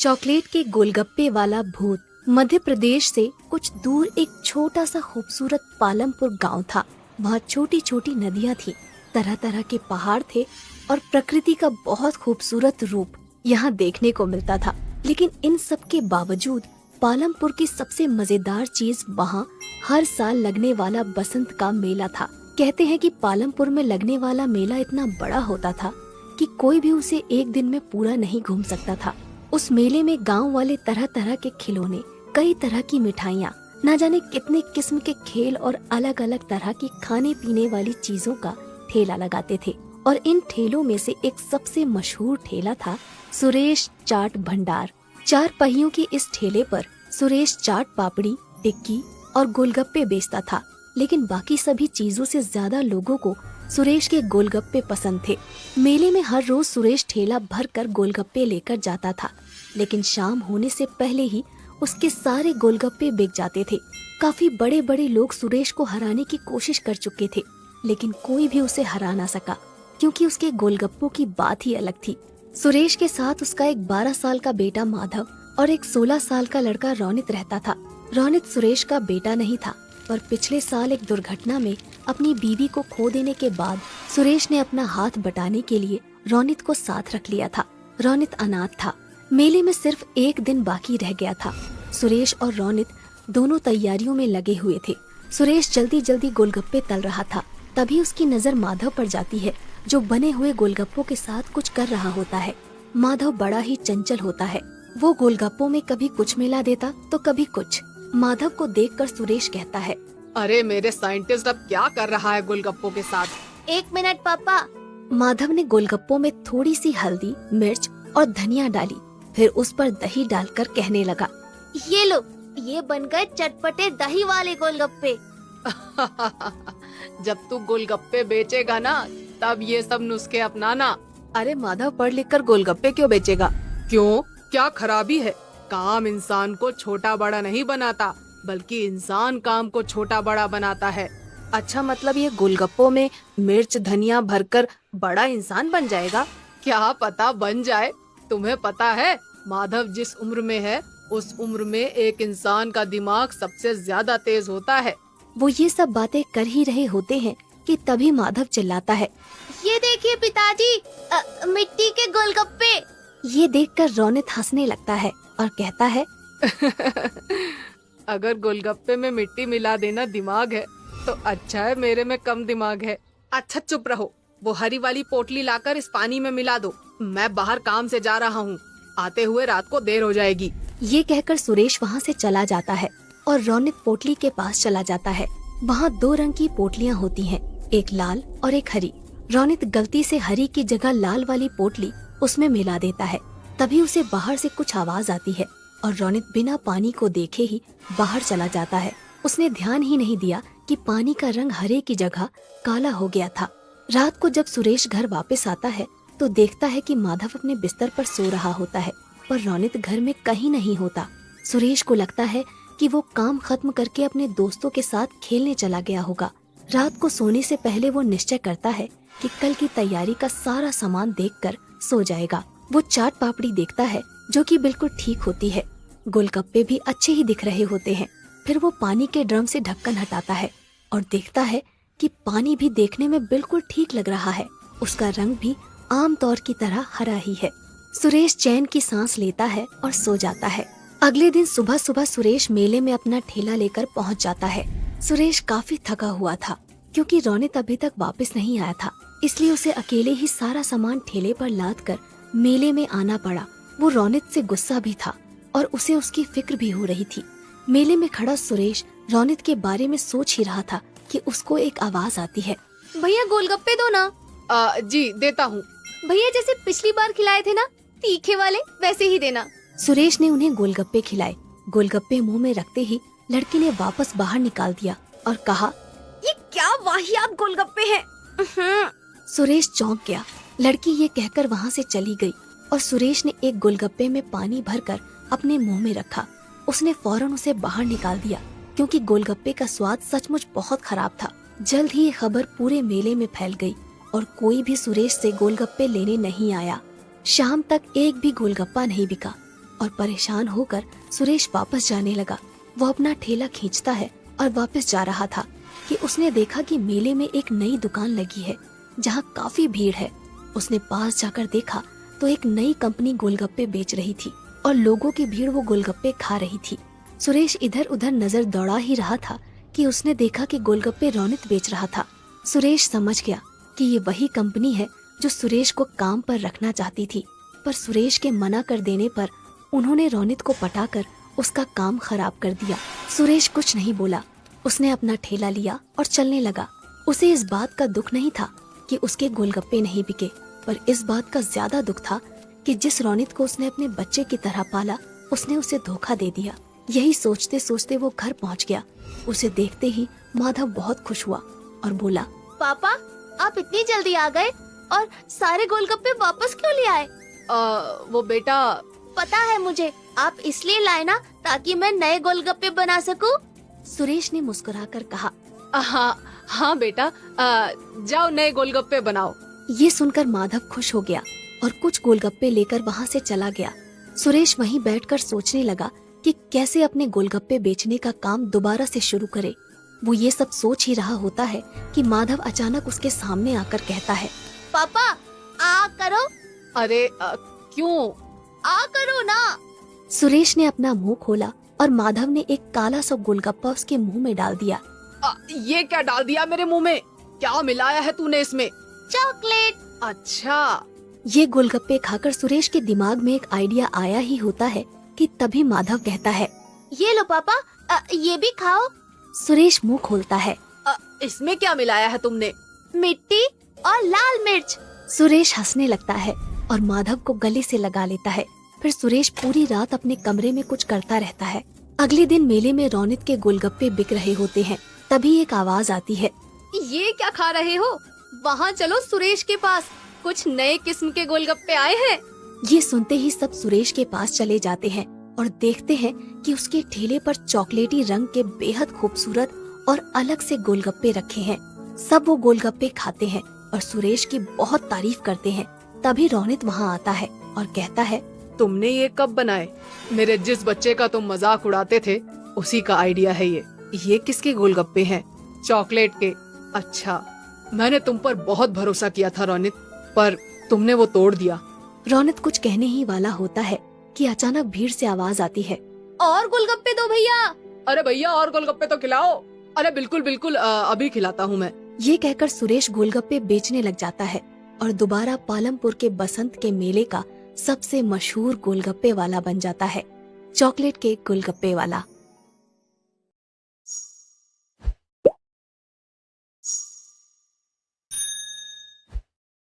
Chocolate के गोलगप्पे वाला भूत। मध्य प्रदेश से कुछ दूर एक छोटा सा खूबसूरत पालमपुर गांव था। वहाँ छोटी छोटी नदियाँ थी, तरह तरह के पहाड़ थे और प्रकृति का बहुत खूबसूरत रूप यहाँ देखने को मिलता था। लेकिन इन सब के बावजूद पालमपुर की सबसे मजेदार चीज वहाँ हर साल लगने वाला बसंत का मेला था। कहते हैं कि पालमपुर में लगने वाला मेला इतना बड़ा होता था कि कोई भी उसे एक दिन में पूरा नहीं घूम सकता था। उस मेले में गांव वाले तरह तरह के खिलौने, कई तरह की मिठाइयाँ, न जाने कितने किस्म के खेल और अलग अलग तरह की खाने पीने वाली चीजों का ठेला लगाते थे। और इन ठेलों में से एक सबसे मशहूर ठेला था सुरेश चाट भंडार। 4 पहियों के इस ठेले पर सुरेश चाट पापड़ी, टिक्की और गोलगप्पे बेचता था। लेकिन बाकी सभी चीजों से ज्यादा लोगों को सुरेश के गोलगप्पे पसंद थे। मेले में हर रोज सुरेश ठेला भर कर गोलगप्पे लेकर जाता था, लेकिन शाम होने से पहले ही उसके सारे गोलगप्पे बिक जाते थे। काफी बड़े बड़े लोग सुरेश को हराने की कोशिश कर चुके थे, लेकिन कोई भी उसे हरा ना सका, क्योंकि उसके गोलगप्पों की बात ही अलग थी। सुरेश के साथ उसका एक 12 साल का बेटा माधव और एक 16 साल का लड़का रोनित रहता था। रोनित सुरेश का बेटा नहीं था, पर पिछले साल एक दुर्घटना में अपनी बीवी को खो देने के बाद सुरेश ने अपना हाथ बटाने के लिए रोनित को साथ रख लिया था। रोनित अनाथ था। मेले में सिर्फ एक दिन बाकी रह गया था। सुरेश और रोनित दोनों तैयारियों में लगे हुए थे। सुरेश जल्दी जल्दी गोलगप्पे तल रहा था, तभी उसकी नजर माधव पर जाती है, जो बने हुए गोलगप्पों के साथ कुछ कर रहा होता है। माधव बड़ा ही चंचल होता है। वो गोलगप्पों में कभी कुछ मिला देता तो कभी कुछ। माधव को देखकर सुरेश कहता है, अरे मेरे साइंटिस्ट अब क्या कर रहा है गोलगप्पों के साथ? 1 मिनट पापा। माधव ने गोलगप्पों में थोड़ी सी हल्दी, मिर्च और धनिया डाली, फिर उस पर दही डालकर कहने लगा, ये लो, ये बन गए चटपटे दही वाले गोलगप्पे। जब तू गोलगप्पे बेचेगा ना, तब ये सब नुस्खे अपनाना। अरे माधव, पढ़ लिख कर गोलगप्पे क्यों बेचेगा? क्यों, क्या खराबी है? काम इंसान को छोटा बड़ा नहीं बनाता, बल्कि इंसान काम को छोटा बड़ा बनाता है। अच्छा, मतलब ये गोलगप्पों में मिर्च धनिया भरकर बड़ा इंसान बन जाएगा? क्या पता बन जाए। तुम्हें पता है माधव जिस उम्र में है, उस उम्र में एक इंसान का दिमाग सबसे ज्यादा तेज होता है। वो ये सब बातें कर ही रहे होते हैं कि तभी माधव चिल्लाता है, ये देखिए पिताजी, मिट्टी के गोलगप्पे। ये देखकर रोनित हंसने लगता है और कहता है, अगर गोलगप्पे में मिट्टी मिला देना दिमाग है, तो अच्छा है मेरे में कम दिमाग है। अच्छा चुप रहो, वो हरी वाली पोटली लाकर इस पानी में मिला दो। मैं बाहर काम से जा रहा हूँ, आते हुए रात को देर हो जाएगी। ये कहकर सुरेश वहाँ से चला जाता है और रोनित पोटली के पास चला जाता है। वहाँ 2 रंग की पोटलियाँ होती हैं, एक लाल और एक हरी। रोनित गलती से हरी की जगह लाल वाली पोटली उसमें मिला देता है। तभी उसे बाहर से कुछ आवाज आती है और रोनित बिना पानी को देखे ही बाहर चला जाता है। उसने ध्यान ही नहीं दिया कि पानी का रंग हरे की जगह काला हो गया था। रात को जब सुरेश घर वापस आता है तो देखता है कि माधव अपने बिस्तर पर सो रहा होता है, पर रोनित घर में कहीं नहीं होता। सुरेश को लगता है कि वो काम खत्म करके अपने दोस्तों के साथ खेलने चला गया होगा। रात को सोने से पहले वो निश्चय करता है कि कल की तैयारी का सारा सामान देखकर सो जाएगा। वो चाट पापड़ी देखता है, जो कि बिल्कुल ठीक होती है। गोलगप्पे भी अच्छे ही दिख रहे होते हैं। फिर वो पानी के ड्रम से ढक्कन हटाता है और देखता है कि पानी भी देखने में बिल्कुल ठीक लग रहा है। उसका रंग भी आम तौर की तरह हरा ही है। सुरेश चैन की सांस लेता है और सो जाता है। अगले दिन सुबह सुबह सुरेश मेले में अपना ठेला लेकर पहुंच जाता है। सुरेश काफी थका हुआ था, क्योंकि रोनित अभी तक वापस नहीं आया था, इसलिए उसे अकेले ही सारा सामान ठेले पर लाद कर मेले में आना पड़ा। वो रोनित से गुस्सा भी था और उसे उसकी फिक्र भी हो रही थी। मेले में खड़ा सुरेश रोनित के बारे में सोच ही रहा था कि उसको एक आवाज आती है, भैया गोलगप्पे दो ना। जी देता हूँ। भैया जैसे पिछली बार खिलाए थे ना, तीखे वाले, वैसे ही देना। सुरेश ने उन्हें गोलगप्पे खिलाए। गोलगप्पे मुंह में रखते ही लड़की ने वापस बाहर निकाल दिया और कहा, ये क्या वाहियात गोलगप्पे हैं। सुरेश चौंक गया। लड़की ये कहकर वहाँ से चली गई और सुरेश ने एक गोलगप्पे में पानी भरकर अपने मुंह में रखा। उसने फौरन उसे बाहर निकाल दिया, क्योंकि गोलगप्पे का स्वाद सचमुच बहुत खराब था। जल्द ही ये खबर पूरे मेले में फैल गई और कोई भी सुरेश से गोलगप्पे लेने नहीं आया। शाम तक एक भी गोलगप्पा नहीं बिका। और परेशान होकर सुरेश वापस जाने लगा। वो अपना ठेला खींचता है और वापस जा रहा था कि उसने देखा कि मेले में एक नई दुकान लगी है जहाँ काफी भीड़ है। उसने पास जाकर देखा तो एक नई कंपनी गोलगप्पे बेच रही थी और लोगों की भीड़ वो गोलगप्पे खा रही थी। सुरेश इधर उधर नजर दौड़ा ही रहा था कि उसने देखा कि गोलगप्पे रोनित बेच रहा था। सुरेश समझ गया कि ये वही कंपनी है जो सुरेश को काम पर रखना चाहती थी, पर सुरेश के मना कर देने पर उन्होंने रोनित को पटाकर उसका काम खराब कर दिया। सुरेश कुछ नहीं बोला, उसने अपना ठेला लिया और चलने लगा। उसे इस बात का दुख नहीं था कि उसके गोलगप्पे नहीं बिके, पर इस बात का ज्यादा दुख था कि जिस रोनित को उसने अपने बच्चे की तरह पाला, उसने उसे धोखा दे दिया। यही सोचते सोचते वो घर पहुंच गया। उसे देखते ही माधव बहुत खुश हुआ और बोला, पापा आप इतनी जल्दी आ गए और सारे गोलगप्पे वापस क्यों ले आए? वो बेटा, पता है मुझे, आप इसलिए लाए ना ताकि मैं नए गोलगप्पे बना सकूं। सुरेश ने मुस्कुराकर कहा। हाँ बेटा, जाओ नए गोलगप्पे बनाओ। ये सुनकर माधव खुश हो गया और कुछ गोलगप्पे लेकर वहाँ से चला गया। सुरेश वहीं बैठकर सोचने लगा कि कैसे अपने गोलगप्पे बेचने का काम दोबारा से शुरू करे। वो ये सब सोच ही रहा होता है कि माधव अचानक उसके सामने आकर कहता है, पापा आ करो। अरे क्यों? आ करो ना। सुरेश ने अपना मुंह खोला और माधव ने एक काला सा गोलगप्पा उसके मुंह में डाल दिया। ये क्या डाल दिया मेरे मुंह में? क्या मिलाया है तूने इसमें? चॉकलेट। अच्छा। ये गोलगप्पे खाकर सुरेश के दिमाग में एक आइडिया आया ही होता है कि तभी माधव कहता है, ये लो पापा, ये भी खाओ। सुरेश मुंह खोलता है, इसमें क्या मिलाया है तुमने? मिट्टी और लाल मिर्च। सुरेश हंसने लगता है और माधव को गले से लगा लेता है। फिर सुरेश पूरी रात अपने कमरे में कुछ करता रहता है। अगले दिन मेले में रोनित के गोलगप्पे बिक रहे होते हैं। तभी एक आवाज आती है, ये क्या खा रहे हो? वहाँ चलो सुरेश के पास, कुछ नए किस्म के गोलगप्पे आए हैं। ये सुनते ही सब सुरेश के पास चले जाते हैं और देखते हैं कि उसके ठेले पर चॉकलेटी रंग के बेहद खूबसूरत और अलग से गोलगप्पे रखे हैं। सब वो गोलगप्पे खाते हैं और सुरेश की बहुत तारीफ करते हैं। तभी रोनित वहाँ आता है और कहता है, तुमने ये कब बनाए? मेरे जिस बच्चे का तुम मजाक उड़ाते थे उसी का आइडिया है ये। ये किसके गोलगप्पे हैं? चॉकलेट के। अच्छा, मैंने तुम पर बहुत भरोसा किया था रोनित, पर तुमने वो तोड़ दिया। रोनित कुछ कहने ही वाला होता है कि अचानक भीड़ से आवाज आती है, और गोलगप्पे दो भैया। अरे भैया और गोलगप्पे तो खिलाओ। अरे बिल्कुल बिल्कुल, अभी खिलाता हूँ मैं। ये कहकर सुरेश गोलगप्पे बेचने लग जाता है और दोबारा पालमपुर के बसंत के मेले का सबसे मशहूर गोलगप्पे वाला बन जाता है, चॉकलेट के गोलगप्पे वाला।